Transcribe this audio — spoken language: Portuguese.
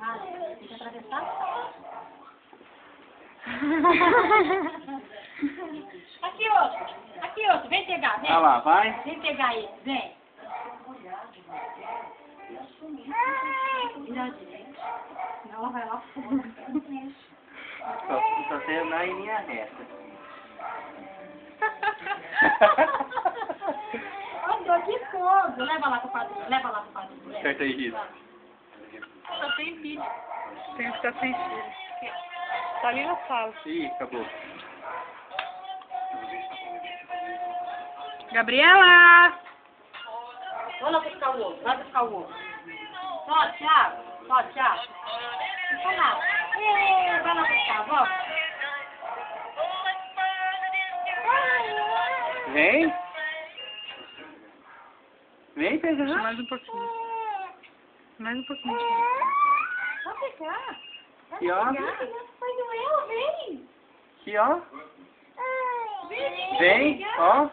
Ah, tem que atravessar. Aqui outro, vem pegar, vem. Olha lá, vai. Vem pegar ele, vem. Ela vai lá fora. Só você andar em linha reta. Andou de fogo. Leva lá pro padrinho, leva lá pro padrinho. Acerta aí, Rita. Só tem filho. Tem que ficar sem filho. Tá ali na sala. Ih, acabou. Gabriela! Vamos lá buscar o ovo, vai buscar o ovo. Só, Thiago. Só, Thiago. Vai lá. Vai lá buscar, vó. Vem. Vem pegar. Mais um pouquinho. Mais um pouquinho. Vai pegar. Aqui, ó. Pai Noel, vem. Aqui, ó. Vem. Vem, ó.